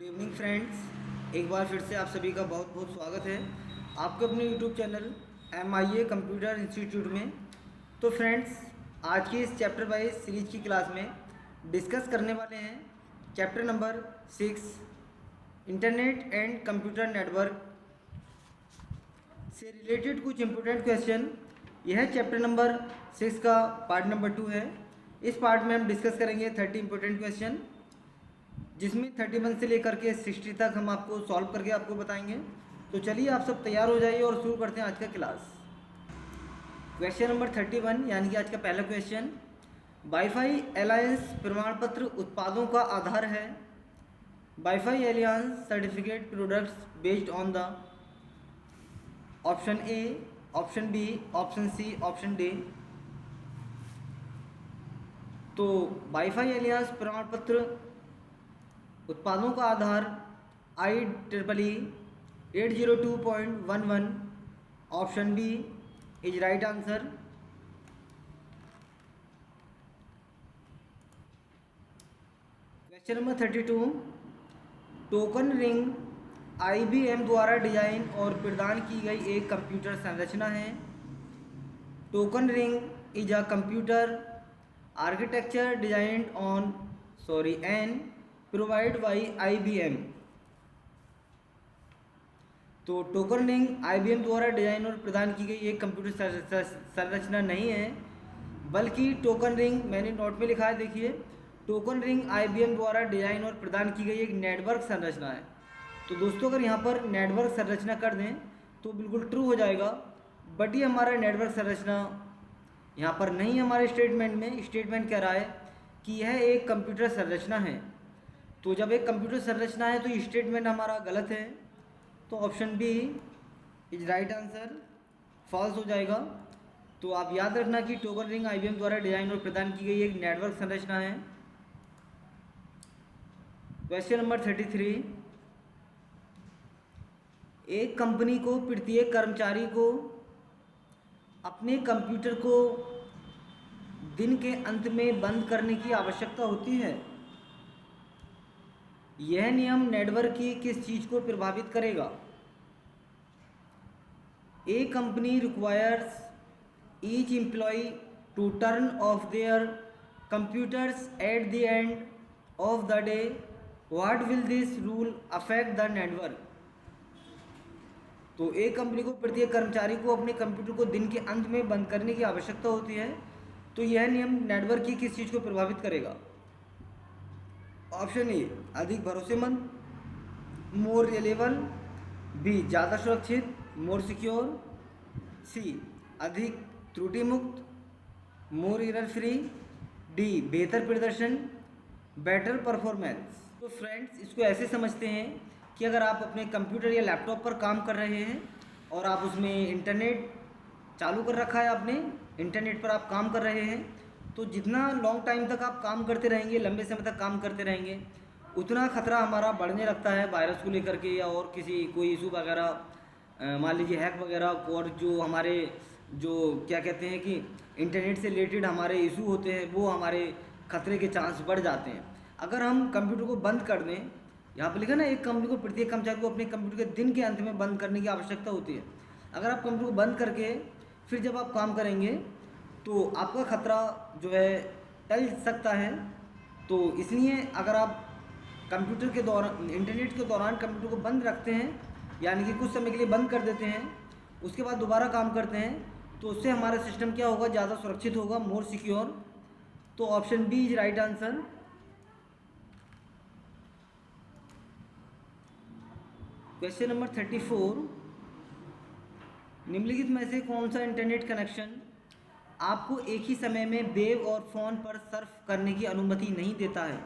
Evening friends, एक बार फिर से आप सभी का बहुत बहुत स्वागत है आपके अपने YouTube channel MIA computer institute में। तो फ्रेंड्स, आज की इस चैप्टर वाइज सीरीज की क्लास में डिस्कस करने वाले हैं chapter number 6 internet and computer network से रिलेटेड कुछ इंपॉर्टेंट क्वेश्चन। यह चैप्टर नंबर 6 का पार्ट नंबर 2 है। इस पार्ट में हम डिस्कस करेंगे 30 इंपॉर्टेंट क्वेश्चन, जिसमें 31 से लेकर के 60 तक हम आपको सॉल्व करके आपको बताएंगे। तो चलिए आप सब तैयार हो जाइए और शुरू करते हैं आज का क्लास। क्वेश्चन नंबर 31 यानी कि आज का पहला क्वेश्चन, वाईफाई अलायंस प्रमाण पत्र उत्पादों का आधार है। WiFi alliance certificate products based on the option A, option B, option C, option D. तो वाईफाई अलायंस प्रमाण पत्र उत्पादों का आधार IEEE 802.11 option B is right answer. Question number 32, token ring IBM द्वारा डिजाइन और प्रदान की गई एक कंप्यूटर संरचना है। Token ring is a computer architecture designed on and provide by IBM। तो टोकन रिंग IBM द्वारा डिजाइन और प्रदान की गई एक कंप्यूटर संरचना नहीं है, बल्कि टोकन रिंग, मैंने नोट में लिखा है देखिए, टोकन रिंग IBM द्वारा डिजाइन और प्रदान की गई एक नेटवर्क संरचना है। तो दोस्तों, अगर यहाँ पर नेटवर्क संरचना कर दें तो बिल्कुल ट्रू हो जाएगा, बट ये हमारा नेटवर्क संरचना यहाँ पर नहीं है। हमारे स्टेटमेंट में स्टेटमेंट कह रहा है कि यह एक कंप्यूटर संरचना है। तो जब एक कंप्यूटर संरचना है तो स्टेटमेंट हमारा गलत है, तो option B is right answer, false हो जाएगा। तो आप याद रखना कि टोकन रिंग IBM द्वारा डिजाइन और प्रदान की गई एक नेटवर्क संरचना है। क्वेश्चन नंबर 33, एक कंपनी को प्रत्येक कर्मचारी को अपने कंप्यूटर को दिन के अंत में बंद करने की आवश्यकता होती है। यह नियम नेटवर्क की किस चीज़ को प्रभावित करेगा? A company requires each employee to turn off their computers at the end of the day. What will this rule affect the network? तो एक कंपनी को प्रत्येक कर्मचारी को अपने कंप्यूटर को दिन के अंत में बंद करने की आवश्यकता होती है। तो यह नियम नेटवर्क की किस चीज़ को प्रभावित करेगा? ऑप्शन ए अधिक भरोसेमंद, मोर रिलायबल, बी ज़्यादा सुरक्षित, मोर सिक्योर, सी अधिक त्रुटि मुक्त, मोर एरर फ्री, डी बेहतर प्रदर्शन, बेटर परफॉर्मेंस। तो फ्रेंड्स, इसको ऐसे समझते हैं कि अगर आप अपने कंप्यूटर या लैपटॉप पर काम कर रहे हैं और आप उसमें इंटरनेट चालू कर रखा है, आपने इंटरनेट पर आप काम कर रहे हैं, तो जितना लॉन्ग टाइम तक आप काम करते रहेंगे, लंबे समय तक काम करते रहेंगे, उतना खतरा हमारा बढ़ने लगता है वायरस को लेकर के या और किसी कोई इशू वगैरह, मान लीजिए हैक वगैरह, और जो हमारे जो क्या कहते हैं कि इंटरनेट से रिलेटेड हमारे इशू होते हैं, वो हमारे खतरे के चांस बढ़ जाते हैं। अगर हम कंप्यूटर को बंद कर दें, यहाँ पर लिखा ना, एक कंपनी को प्रत्येक कर्मचारी को अपने कंप्यूटर के दिन के अंत में बंद करने की आवश्यकता होती है। अगर आप कंप्यूटर को बंद करके फिर जब आप काम करेंगे तो आपका खतरा जो है टल सकता है। तो इसलिए अगर आप कंप्यूटर के दौरान, इंटरनेट के दौरान कंप्यूटर को बंद रखते हैं, यानी कि कुछ समय के लिए बंद कर देते हैं, उसके बाद दोबारा काम करते हैं, तो उससे हमारा सिस्टम क्या होगा? ज़्यादा सुरक्षित होगा, मोर सिक्योर। तो option B is right answer. Question number 34, निम्नलिखित में से कौन सा इंटरनेट कनेक्शन आपको एक ही समय में वेब और फ़ोन पर सर्फ करने की अनुमति नहीं देता है?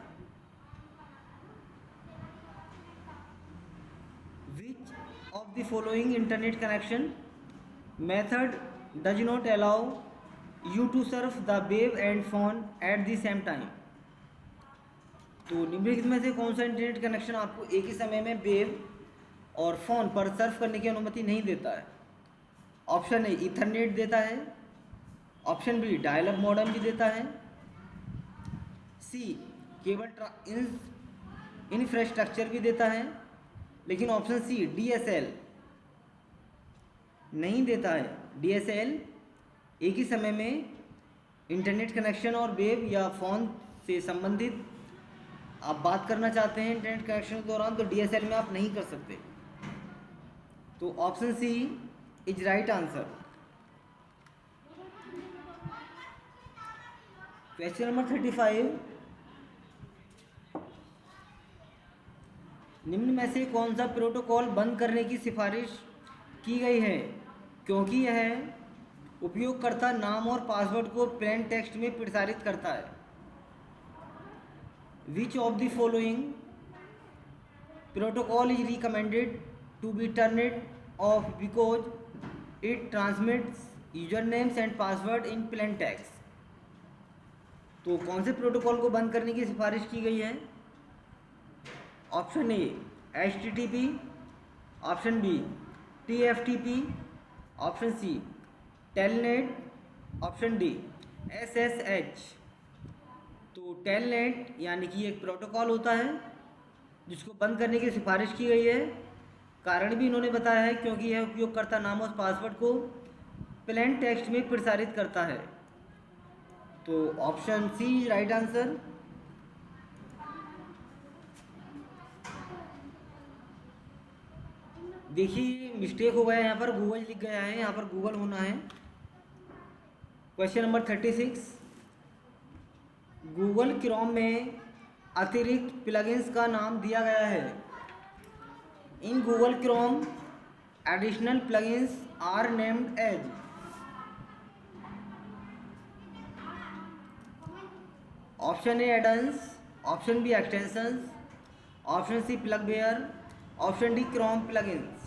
Which of the following internet connection method does not allow you to surf the web and phone at the same time? तो निम्नलिखित में से कौन सा इंटरनेट कनेक्शन आपको एक ही समय में वेब और फ़ोन पर सर्फ करने की अनुमति नहीं देता है? ऑप्शन ए ईथरनेट देता है, option B dial up modem भी देता है, सी केबल इंफ्रास्ट्रक्चर भी देता है, लेकिन ऑप्शन सी DSL नहीं देता है। DSL एक ही समय में इंटरनेट कनेक्शन और वेब या फ़ोन से संबंधित आप बात करना चाहते हैं इंटरनेट कनेक्शन के दौरान, तो DSL में आप नहीं कर सकते। तो option C is right answer. Question number 35, निम्न में से कौन सा प्रोटोकॉल बंद करने की सिफारिश की गई है क्योंकि यह उपयोगकर्ता नाम और पासवर्ड को प्लेन टेक्स्ट में प्रसारित करता है? Which of the following protocol is recommended to be turned off because it transmits user names and password in plain text? तो कौन से प्रोटोकॉल को बंद करने की सिफारिश की गई है? Option A HTTP, option B TFTP, option C telnet, option D SSH। तो टेलनेट यानी कि एक प्रोटोकॉल होता है जिसको बंद करने की सिफारिश की गई है। कारण भी इन्होंने बताया है क्योंकि यह उपयोगकर्ता नाम और पासवर्ड को प्लेन टेक्स्ट में प्रसारित करता है। तो ऑप्शन सी राइट आंसर। देखिए मिस्टेक हो गया है, यहाँ पर गूगल लिख गया है, यहाँ पर गूगल होना है। क्वेश्चन नंबर 36, गूगल क्रोम में अतिरिक्त प्लगइन्स का नाम दिया गया है। In Google Chrome additional plugins are named as. Option A addons, option B extensions, option C plugware, option D Chrome plugins.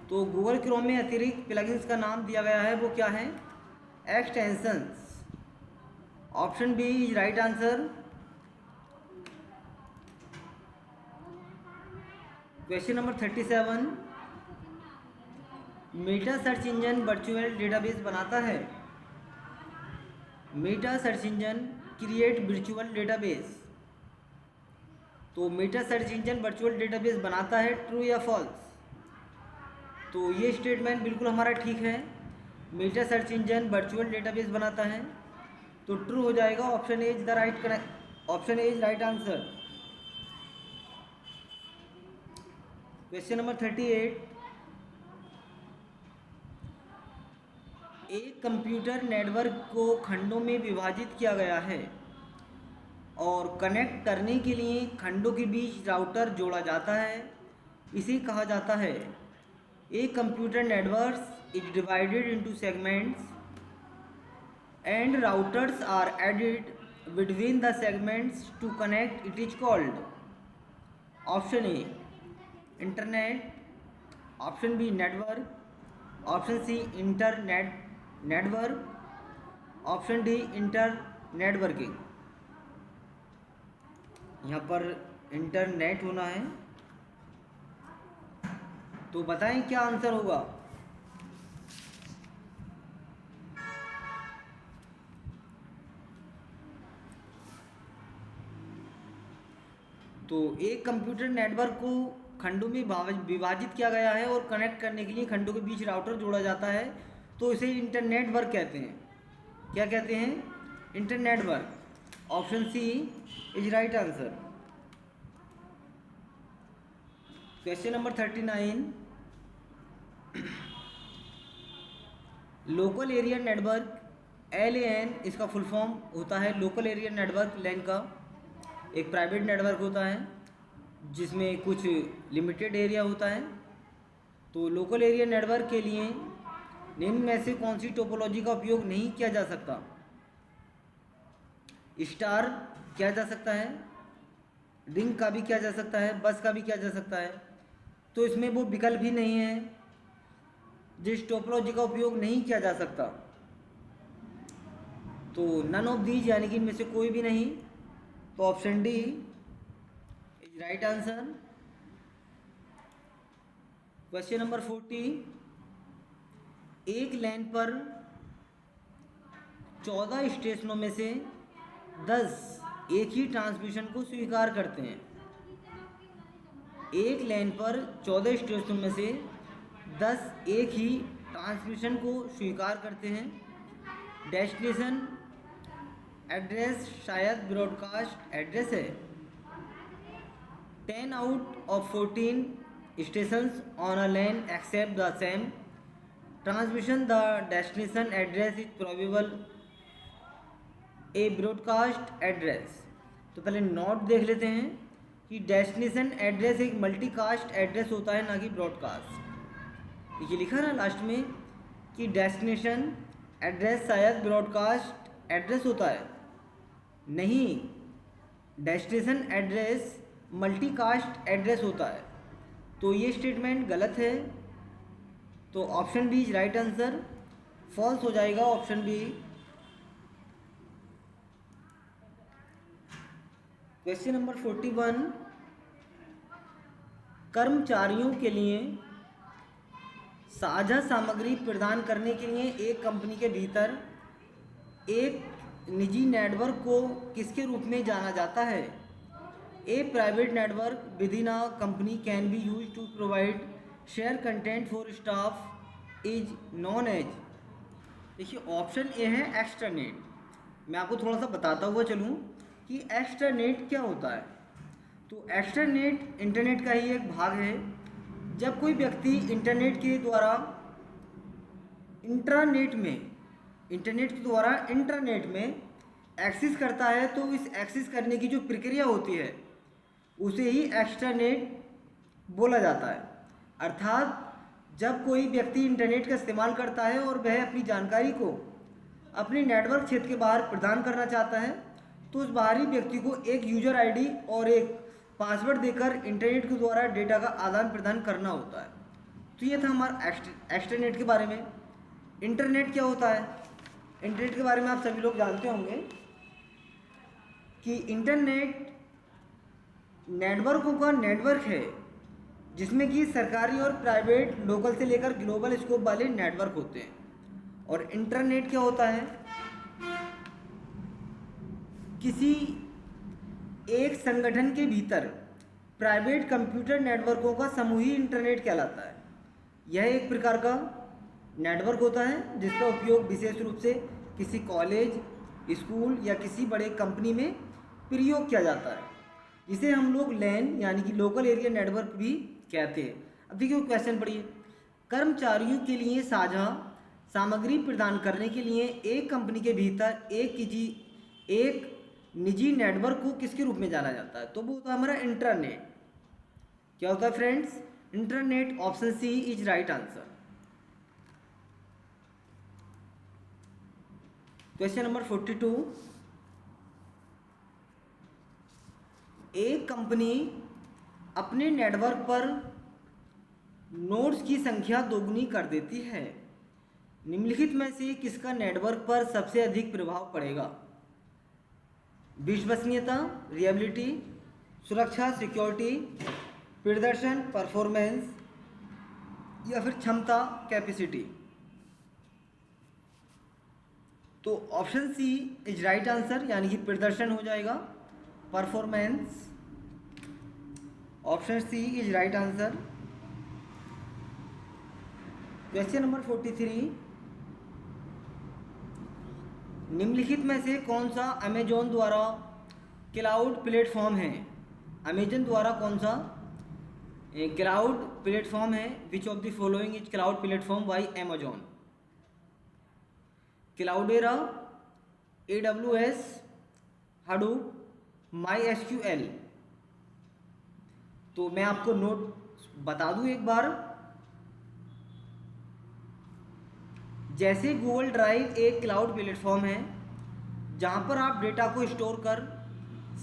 तो गूगल क्रोम में अतिरिक्त प्लगइन्स का नाम दिया गया है, वो क्या है? Extensions. Option B is right answer. Question number 37, meta search engine virtual database बनाता है। Meta search engine create virtual database. तो meta search engine virtual database बनाता है, ट्रू या फॉल्स? तो ये स्टेटमेंट बिल्कुल हमारा ठीक है, meta search engine virtual database बनाता है, तो ट्रू हो जाएगा। Option A is the right correct, option A is right answer. Question number 38, एक कंप्यूटर नेटवर्क को खंडों में विभाजित किया गया है और कनेक्ट करने के लिए खंडों के बीच राउटर जोड़ा जाता है, इसे कहा जाता है। एक computer network is divided into segments and routers are added between the segments to connect, it is called. Option A internet, option B network, option C internet network, option D inter networking. यहाँ पर internet होना है, तो बताएं क्या answer होगा? तो एक कंप्यूटर नेटवर्क को खंडों में विभाजित किया गया है और कनेक्ट करने के लिए खंडों के बीच राउटर जोड़ा जाता है, तो इसे इंटरनेट वर्क कहते हैं। क्या कहते हैं? Internet work. Option C is right answer. Question number 39, local area network LAN, इसका फुल फॉर्म होता है लोकल एरिया नेटवर्क। लैन का एक प्राइवेट नेटवर्क होता है जिसमें कुछ लिमिटेड एरिया होता है। तो लोकल एरिया नेटवर्क के लिए निम्न में से कौन सी टोपोलॉजी का उपयोग नहीं किया जा सकता? स्टार किया जा सकता है, रिंग का भी किया जा सकता है, बस का भी किया जा सकता है। तो इसमें वो विकल्प ही नहीं है जिस टोपोलॉजी का उपयोग नहीं किया जा सकता। तो नन ऑफ दीज यानी कि इनमें से कोई भी नहीं। तो option D is right answer. Question number 40, एक लाइन पर 14 स्टेशनों में से 10 एक ही ट्रांसमिशन को स्वीकार करते हैं। एक लाइन पर 14 स्टेशनों में से 10 एक ही ट्रांसमिशन को स्वीकार करते हैं। डेस्टिनेशन एड्रेस शायद ब्रॉडकास्ट एड्रेस है। 10 out of 14 stations on a lane accept the same transmission. The destination address is probable a broadcast address। तो पहले नोट देख लेते हैं कि डेस्टिनेशन एड्रेस एक मल्टीकास्ट एड्रेस होता है, ना कि ब्रॉडकास्ट। ये लिखा ना लास्ट में कि डेस्टिनेशन एड्रेस शायद ब्रॉडकास्ट एड्रेस होता है, नहीं, डेस्टिनेशन एड्रेस मल्टीकास्ट एड्रेस होता है। तो ये स्टेटमेंट गलत है, तो option B is right answer, false हो जाएगा ऑप्शन बी। क्वेश्चन नंबर 41, कर्मचारियों के लिए साझा सामग्री प्रदान करने के लिए एक कंपनी के भीतर एक निजी नेटवर्क को किसके रूप में जाना जाता है? A private network within a company can be used to provide share content for staff is known as। देखिए ऑप्शन ए है एक्स्ट्रानेट। मैं आपको थोड़ा सा बताता हुआ चलूँ कि एक्स्ट्रानेट क्या होता है। तो एक्स्ट्रानेट इंटरनेट का ही एक भाग है। जब कोई व्यक्ति इंटरनेट के द्वारा इंट्रानेट में एक्सेस करता है, तो इस एक्सेस करने की जो प्रक्रिया होती है उसे ही एक्स्ट्रानेट बोला जाता है। अर्थात जब कोई व्यक्ति इंटरनेट का इस्तेमाल करता है और वह अपनी जानकारी को अपने नेटवर्क क्षेत्र के बाहर प्रदान करना चाहता है, तो उस बाहरी व्यक्ति को एक यूजर आईडी और एक पासवर्ड देकर इंटरनेट के द्वारा डेटा का आदान प्रदान करना होता है। तो ये था हमारा एक्स्ट्रानेट के बारे में। इंटरनेट क्या होता है? इंटरनेट के बारे में आप सभी लोग जानते होंगे कि इंटरनेट नेटवर्कों का नेटवर्क है, जिसमें कि सरकारी और प्राइवेट, लोकल से लेकर ग्लोबल स्कोप वाले नेटवर्क होते हैं। और इंटरनेट क्या होता है? किसी एक संगठन के भीतर प्राइवेट कंप्यूटर नेटवर्कों का समूह ही इंटरनेट कहलाता है। यह एक प्रकार का नेटवर्क होता है जिसका उपयोग विशेष रूप से किसी कॉलेज, स्कूल या किसी बड़े कंपनी में प्रयोग किया जाता है, जिसे हम लोग लैन यानी कि लोकल एरिया नेटवर्क भी कहते हैं। अब देखिए क्वेश्चन पढ़िए। कर्मचारियों के लिए साझा सामग्री प्रदान करने के लिए एक कंपनी के भीतर एक निजी नेटवर्क को किसके रूप में जाना जाता है? तो वो होता है हमारा इंटरनेट। क्या होता है friends? Internet. Option C is right answer. Question number 42, एक कंपनी अपने नेटवर्क पर नोड्स की संख्या दोगुनी कर देती है। निम्नलिखित में से किसका नेटवर्क पर सबसे अधिक प्रभाव पड़ेगा? विश्वसनीयता, रिलायबिलिटी, सुरक्षा, सिक्योरिटी, प्रदर्शन, परफॉर्मेंस, या फिर क्षमता, कैपेसिटी। तो option C is right answer, यानी कि प्रदर्शन हो जाएगा, performance. Option C is right answer. Question number 43, निम्नलिखित में से कौन सा अमेजोन द्वारा क्लाउड प्लेटफॉर्म है? अमेजन द्वारा कौन सा क्लाउड प्लेटफॉर्म है? Which of the following is cloud platform bye Amazon? क्लाउडेरा, AWS, Hadoop, MySQL। तो मैं आपको नोट बता दूं एक बार। जैसे गूगल ड्राइव एक क्लाउड प्लेटफॉर्म है जहां पर आप डेटा को स्टोर कर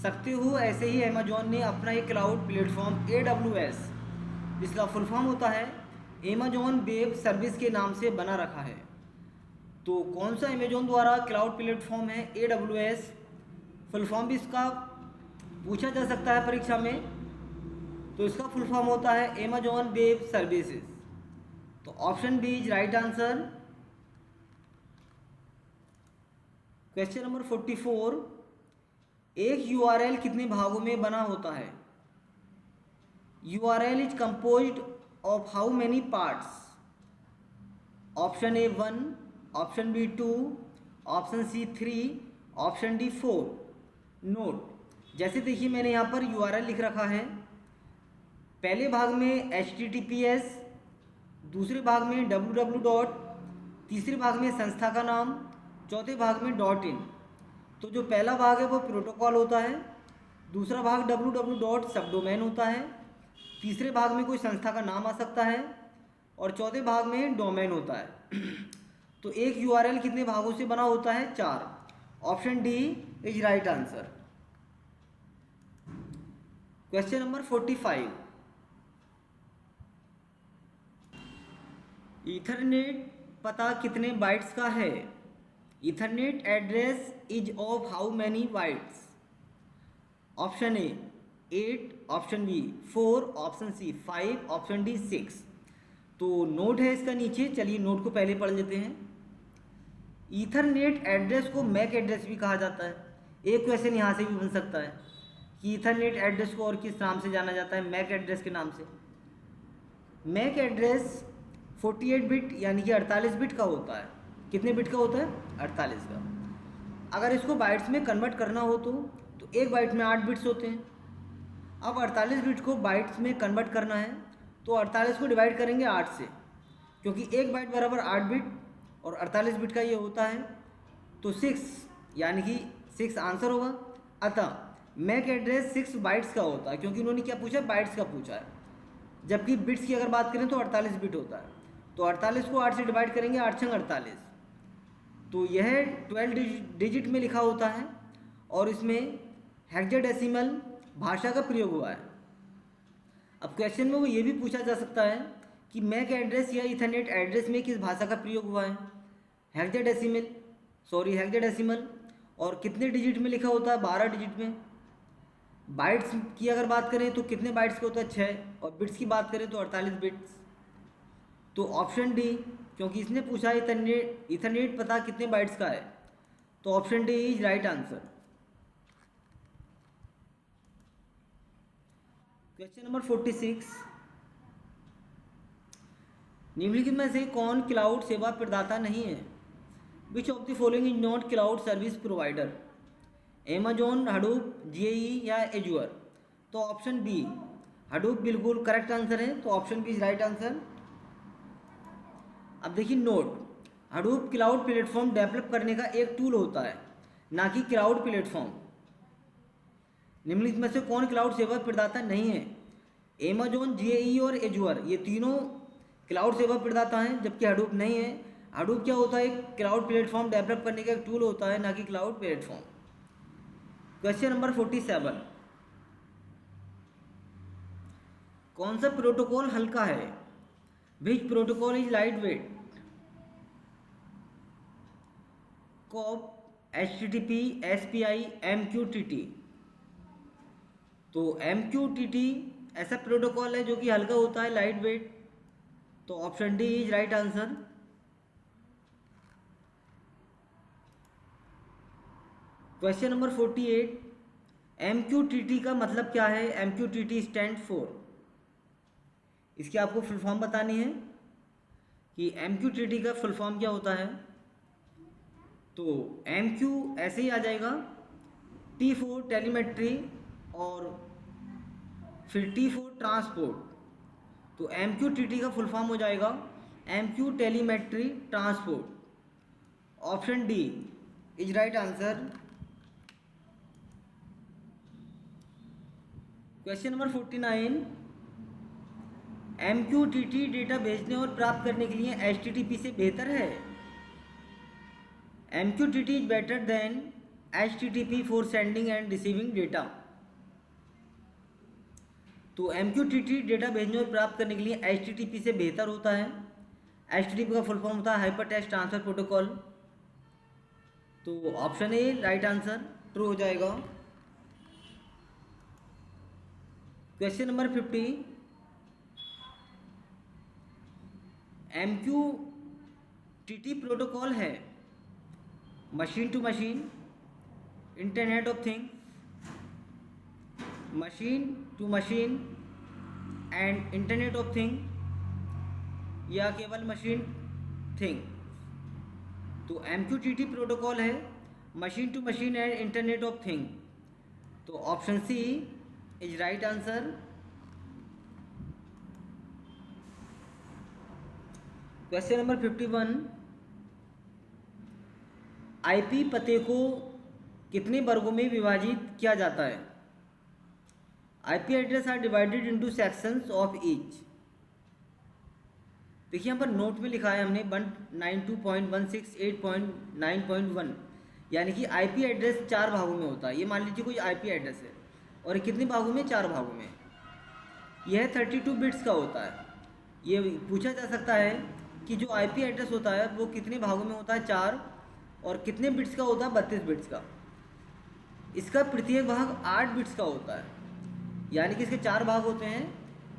सकते हो, ऐसे ही अमेजोन ने अपना एक क्लाउड प्लेटफॉर्म AWS, जिसका फुल फॉर्म होता है अमेजोन वेब सर्विस के नाम से बना रखा है। तो कौन सा अमेजोन द्वारा क्लाउड प्लेटफॉर्म है? AWS। फुल फॉर्म भी इसका पूछा जा सकता है परीक्षा में, तो इसका फुल फॉर्म होता है अमेजोन वेब सर्विसेज। तो option B is right answer. Question number 44, एक यूआरएल कितने भागों में बना होता है? URL is composed of how many parts? Option A 1, option B 2, option C 3, option D 4। Note, जैसे देखिए मैंने यहाँ पर यूआरएल लिख रखा है। पहले भाग में https, दूसरे भाग में www, तीसरे भाग में संस्था का नाम, चौथे भाग में .in। तो जो पहला भाग है वो प्रोटोकॉल होता है, दूसरा भाग www सब डोमेन होता है, तीसरे भाग में कोई संस्था का नाम आ सकता है और चौथे भाग में डोमेन होता है। तो एक यूआरएल कितने भागों से बना होता है? 4। Option D is right answer. Question number 45। Ethernet पता कितने बाइट्स का है? Ethernet address is of how many bytes? Option A 8, option B 4, option C 5, option D 6। तो नोट है इसका नीचे, चलिए नोट को पहले पढ़ लेते हैं। ईथरनेट एड्रेस को मैक एड्रेस भी कहा जाता है। एक क्वेश्चन यहाँ से भी बन सकता है कि ईथरनेट एड्रेस को और किस नाम से जाना जाता है? मैक एड्रेस के नाम से। मैक एड्रेस 48 बिट यानी कि 48 बिट का होता है। कितने बिट का होता है? 48 का। अगर इसको बाइट्स में कन्वर्ट करना हो तो एक बाइट में 8 बिट्स होते हैं। अब 48 बिट को बाइट्स में कन्वर्ट करना है तो 48 को डिवाइड करेंगे 8 से, क्योंकि एक बाइट बराबर 8 बिट और 48 बिट का ये होता है, तो 6 यानी कि 6 आंसर होगा। अतः मैक एड्रेस 6 बाइट्स का होता है, क्योंकि उन्होंने क्या पूछा? बाइट्स का पूछा है। जबकि बिट्स की अगर बात करें तो 48 बिट होता है। तो 48 को 8 से डिवाइड करेंगे, 8 छंग 48। तो यह 12 डिजिट में लिखा होता है और इसमें हेक्साडेसिमल भाषा का प्रयोग हुआ है। अब क्वेश्चन में वो ये भी पूछा जा सकता है कि मैक एड्रेस या इथरनेट एड्रेस में किस भाषा का प्रयोग हुआ है? हेक्साडेसिमल। और कितने डिजिट में लिखा होता है? 12 डिजिट में। बाइट्स की अगर बात करें तो कितने बाइट्स का होता है? 6। और बिट्स की बात करें तो 48 बिट्स। तो ऑप्शन डी, क्योंकि इसने पूछा इथरनेट पता कितने बाइट्स का है, तो option D is right answer. Question number 46। निम्नलिखित में से कौन क्लाउड सेवा प्रदाता नहीं है? Which of the following is not cloud service provider? Amazon, Hadoop, GAE या एजुअर? तो ऑप्शन बी हडूप बिल्कुल करेक्ट आंसर है, तो option B is right answer. अब देखिए note, Hadoop cloud platform develop करने का एक टूल होता है, ना कि क्लाउड प्लेटफॉर्म। निम्नलिखित में से कौन क्लाउड सेवा प्रदाता नहीं है? एमेजॉन, जीएई और एजुअर ये तीनों क्लाउड सेवा प्रदाता हैं, जबकि हडूप नहीं है। हडूप क्या होता है? एक क्लाउड प्लेटफॉर्म डेवलप करने का एक टूल होता है, ना कि क्लाउड प्लेटफॉर्म। Question number 47। कौन सा प्रोटोकॉल हल्का है? Which protocol is lightweight? CoAP, HTTP, SPI, MQTT? तो MQTT ऐसा प्रोटोकॉल है जो कि हल्का होता है, लाइट वेट। तो option D is right answer. Question number 48। MQTT का मतलब क्या है? MQTT स्टैंड फॉर, इसकी आपको फुल फॉर्म बतानी है कि MQTT का फुल फॉर्म क्या होता है। तो MQ ऐसे ही आ जाएगा, T फॉर टेलीमेट्री और फिर T फॉर ट्रांसपोर्ट। तो MQTT का फुल फॉर्म हो जाएगा MQ telemetry transport. Option D is right answer. Question number 49। MQTT data भेजने और प्राप्त करने के लिए HTTP से बेहतर है? MQTT is better than HTTP for sending end receiving data. तो MQTT डेटा भेजने और प्राप्त करने के लिए HTTP से बेहतर होता है। HTTP का फुल फॉर्म होता है हाइपर टेक्स्ट ट्रांसफर प्रोटोकॉल। तो option A right answer, true हो जाएगा। Question number 50। MQTT प्रोटोकॉल है machine to machine, internet of things, machine to machine and internet of thing, या केवल मशीन थिंग। तो MQTT प्रोटोकॉल है machine to machine and internet of thing. तो option C is right answer. Question number 51, IP पते को कितने वर्गों में विभाजित किया जाता है? IP address are divided into sections of each. देखिए यहाँ पर नोट में लिखा है हमने 192.168.9.1, यानी कि आईपी एड्रेस 4 भागों में होता है। ये मान लीजिए कोई आईपी एड्रेस है और कितने भागों में? 4 भागों में। यह 32 बिट्स का होता है। ये पूछा जा सकता है कि जो आईपी एड्रेस होता है वो कितने भागों में होता है? 4। और कितने बिट्स का होता है? 32 बिट्स का। इसका प्रत्येक भाग 8 बिट्स का होता है, यानी कि इसके 4 भाग होते हैं,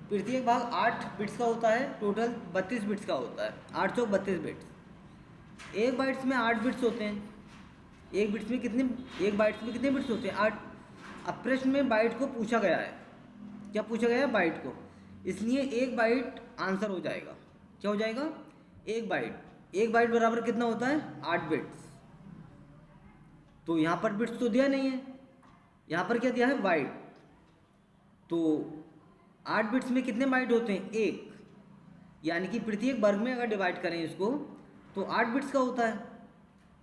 प्रत्येक भाग 8 बिट्स का होता है, टोटल 32 बिट्स का होता है। 8 चौक 32 बिट्स। एक बाइट्स में 8 बिट्स होते हैं। एक बाइट्स में कितने बिट्स होते हैं? 8। अब प्रश्न में बाइट को पूछा गया है। क्या पूछा गया है? बाइट को। इसलिए एक बाइट आंसर हो जाएगा। क्या हो जाएगा? एक बाइट बराबर कितना होता है? 8 बिट्स। तो यहाँ पर बिट्स तो दिया नहीं है, यहाँ पर क्या दिया है? बाइट। तो 8 बिट्स में कितने बाइट होते हैं? 1, यानी कि प्रत्येक वर्ग में अगर डिवाइड करें इसको तो 8 बिट्स का होता है।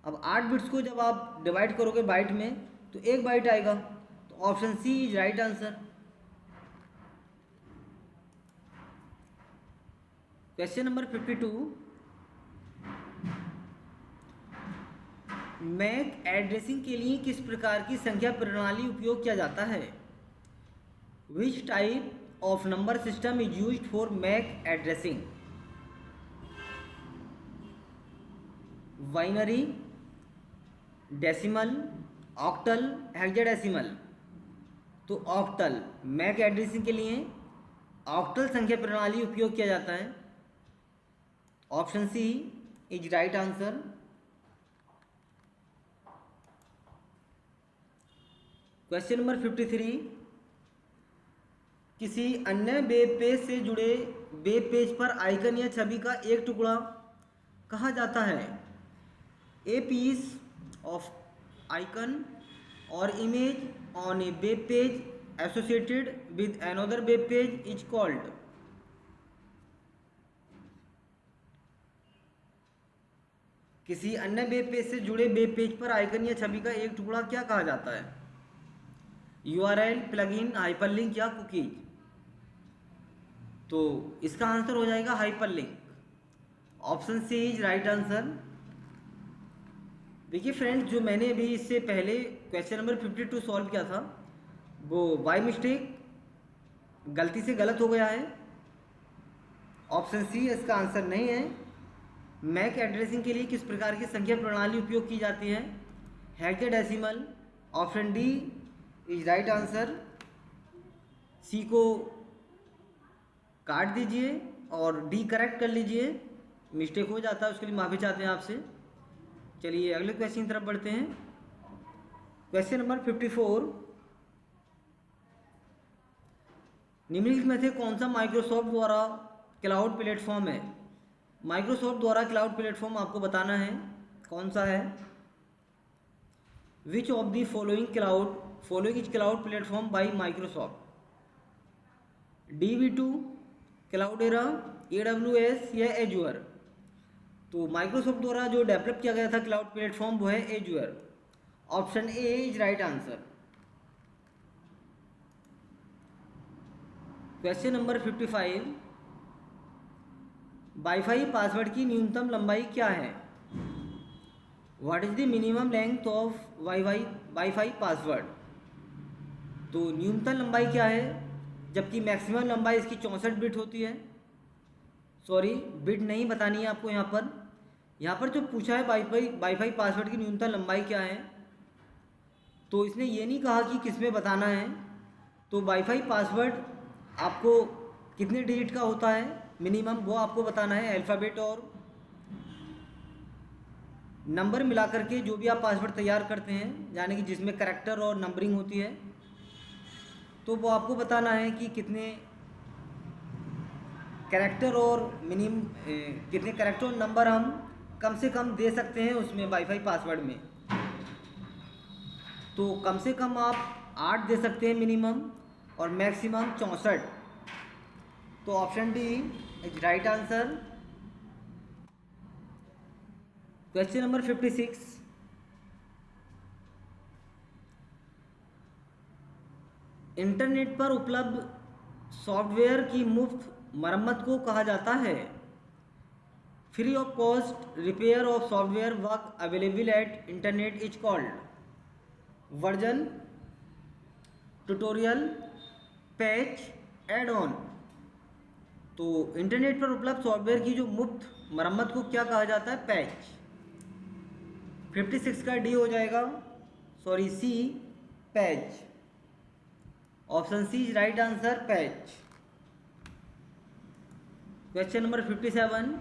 अब 8 बिट्स को जब आप डिवाइड करोगे बाइट में तो 1 बाइट आएगा। तो option C is right answer. Question number 52, MAC addressing के लिए किस प्रकार की संख्या प्रणाली उपयोग किया जाता है? Which type of number system is used for MAC addressing? Binary, decimal, octal, hexadecimal. तो ऑक्टल, मैक एड्रेसिंग के लिए ऑक्टल संख्या प्रणाली उपयोग किया जाता है। Option C is right answer. Question number 53, किसी अन्य वेब पेज से जुड़े वेब पेज पर आइकन या छवि का एक टुकड़ा कहा जाता है? ए पीस ऑफ आइकन और image on A web page associated with another web page is called. किसी अन्य वेब पेज से जुड़े वेब पेज पर आइकन या छवि का एक टुकड़ा क्या कहा जाता है? URL, प्लगइन, हाइपरलिंक या कुकीज। तो इसका आंसर हो जाएगा hyperlink. Option C is right answer. देखिए फ्रेंड्स, जो मैंने अभी इससे पहले क्वेश्चन नंबर 52 सॉल्व किया था वो बाय मिस्टेक गलती से गलत हो गया है। ऑप्शन सी इसका आंसर नहीं है। मैक एड्रेसिंग के लिए किस प्रकार की संख्या प्रणाली उपयोग की जाती है? Hexadecimal. Option D is right answer. C को काट दीजिए और डी करेक्ट कर लीजिए, मिस्टेक हो जाता है, उसके लिए माफ़ी चाहते हैं आपसे। चलिए अगले क्वेश्चन की तरफ बढ़ते हैं। क्वेश्चन नंबर 54, निम्नलिखित में से कौन सा माइक्रोसॉफ्ट द्वारा क्लाउड प्लेटफॉर्म है? माइक्रोसॉफ्ट द्वारा क्लाउड प्लेटफॉर्म आपको बताना है कौन सा है। Which of the following is cloud platform by Microsoft? DB2, क्लाउडेरा, AWS या एज्योर। तो माइक्रोसॉफ्ट द्वारा जो डेवलप किया गया था क्लाउड प्लेटफॉर्म वो है azure. Option A is right answer. Question number 55, wifi password की न्यूनतम लंबाई क्या है? What is the minimum length of wifi password? तो न्यूनतम लंबाई क्या है, जबकि मैक्सिमम लंबाई इसकी 64 बिट होती है। सॉरी, बिट नहीं बतानी है आपको। यहाँ पर जो पूछा है वाईफाई पासवर्ड की न्यूनतम लंबाई क्या है, तो इसने ये नहीं कहा कि किस में बताना है। तो वाईफाई पासवर्ड आपको कितने डिजिट का होता है मिनिमम, वो आपको बताना है। अल्फ़ाबेट और नंबर मिला करके जो भी आप पासवर्ड तैयार करते हैं, यानी कि जिसमें करैक्टर और नंबरिंग होती है, तो वो आपको बताना है कि कितने कैरेक्टर और कितने कैरेक्टर और नंबर हम कम से कम दे सकते हैं उसमें वाईफाई पासवर्ड में। तो कम से कम आप 8 दे सकते हैं मिनिमम, और मैक्सिमम 64। तो option D is right answer. Question number 56, internet पर उपलब्ध सॉफ्टवेयर की मुफ्त मरम्मत को कहा जाता है। Free of cost repair of software work available at internet is called version, tutorial, patch, add on. तो इंटरनेट पर उपलब्ध सॉफ्टवेयर की जो मुफ्त मरम्मत को क्या कहा जाता है? पैच। 56 का डी हो जाएगा, sorry C, patch. Option C is right answer, patch. Question number 57,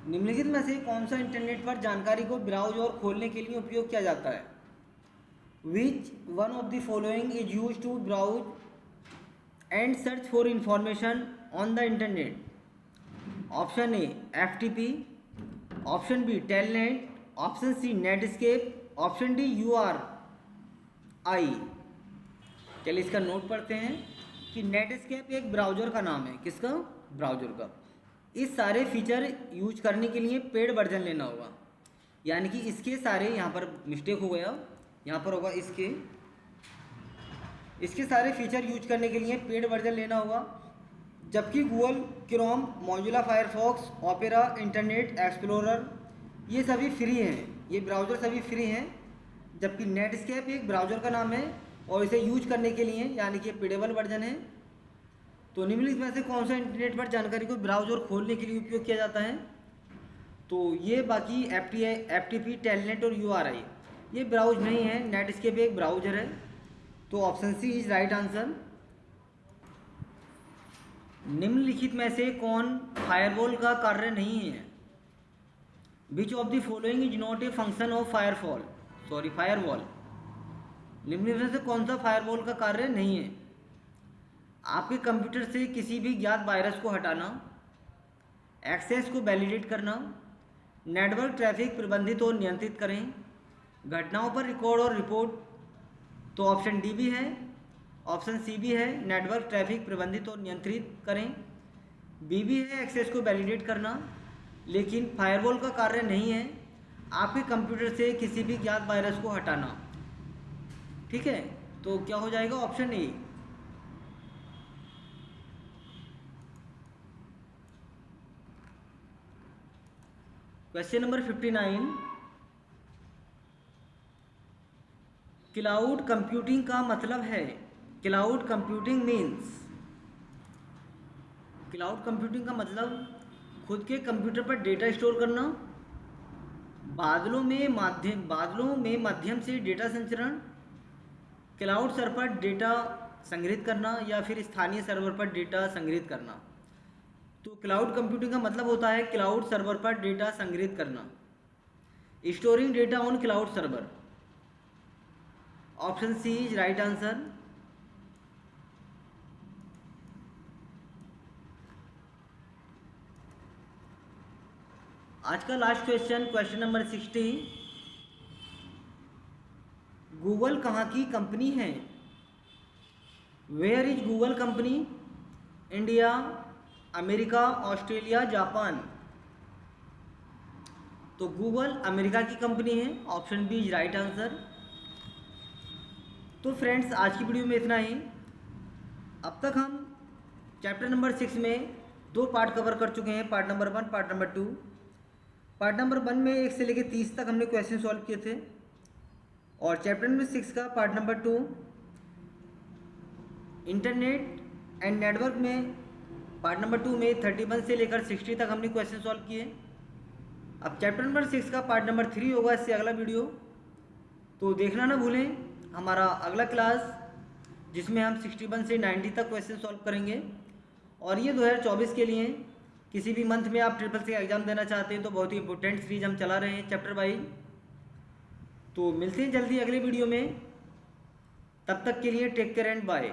निम्नलिखित में से कौन सा इंटरनेट पर जानकारी को ब्राउज और खोलने के लिए उपयोग किया जाता है? Which one of the following is use to browse and search for information on the internet? Option A FTP, option B telnet, option C Netscape, option D URI। चलिए इसका नोट पढ़ते हैं कि नेटस्केप एक ब्राउज़र का नाम है। किसका? ब्राउज़र का। इस सारे फीचर यूज करने के लिए पेड वर्जन लेना होगा, यानी कि इसके सारे, यहाँ पर मिस्टेक हो गया, यहाँ पर होगा इसके सारे फीचर यूज करने के लिए पेड वर्जन लेना होगा। जबकि Google Chrome, Mozilla Firefox, opera, internet explorer ये सभी फ्री हैं, ये ब्राउज़र सभी फ्री हैं। जबकि नेटस्केप एक ब्राउज़र का नाम है और इसे यूज करने के लिए यानी कि पेडेबल वर्जन है। तो निम्नलिखित में से कौन सा इंटरनेट पर जानकारी को ब्राउज और खोलने के लिए उपयोग किया जाता है? तो ये बाकी FTP, टेलनेट और URI ये ब्राउज नहीं है, नेटस्केप एक ब्राउजर है। तो option C is right answer. निम्नलिखित में से कौन फायरवॉल का कार्य नहीं है? Which of the following is not a function of firewall. निम्नलिखित में से कौन सा फायरवॉल का कार्य नहीं है? आपके कंप्यूटर से किसी भी ज्ञात वायरस को हटाना, एक्सेस को वैलिडेट करना, नेटवर्क ट्रैफिक प्रबंधित और नियंत्रित करें, घटनाओं पर रिकॉर्ड और रिपोर्ट। तो ऑप्शन डी भी है, ऑप्शन सी भी है, नेटवर्क ट्रैफिक प्रबंधित और नियंत्रित करें। बी भी है, एक्सेस को वैलिडेट करना। लेकिन फायरवॉल का कार्य नहीं है आपके कंप्यूटर से किसी भी ज्ञात वायरस को हटाना। ठीक है, तो क्या हो जाएगा? Option A. Question number 59, cloud computing का मतलब है? Cloud computing means, cloud computing का मतलब खुद के कंप्यूटर पर डेटा स्टोर करना, बादलों में माध्यम से डेटा संचरण, क्लाउड सर्वर पर डेटा संग्रहित करना, या फिर स्थानीय सर्वर पर डेटा संग्रहित करना। तो क्लाउड कंप्यूटिंग का मतलब होता है क्लाउड सर्वर पर डेटा संग्रहित करना, storing data on cloud server. Option C is right answer. आज का last question, question number 60, Google कहाँ की कंपनी है? Where is Google company? India, America, Australia, Japan. तो गूगल अमेरिका की कंपनी है। Option B is right answer. तो फ्रेंड्स, आज की वीडियो में इतना ही। अब तक हम चैप्टर नंबर 6 में 2 पार्ट कवर कर चुके हैं, part number 1, part number 2। Part number 1 में 1 से लेकर 30 तक हमने क्वेश्चन सॉल्व किए थे, और चैप्टर नंबर 6 का part number 2 internet and network में पार्ट नंबर 2 में 31 से लेकर 60 तक हमने क्वेश्चन सॉल्व किए। अब चैप्टर नंबर 6 का पार्ट नंबर 3 होगा, इससे अगला वीडियो, तो देखना ना भूलें हमारा अगला क्लास, जिसमें हम 61 से 90 तक क्वेश्चन सॉल्व करेंगे। और ये 2024 के लिए किसी भी मंथ में आप SSC एग्ज़ाम देना चाहते हैं तो बहुत ही इंपॉर्टेंट सीरीज हम चला रहे हैं चैप्टर वाइज। तो मिलते हैं जल्दी अगले वीडियो में। तब तक के लिए टेक केयर एंड बाय।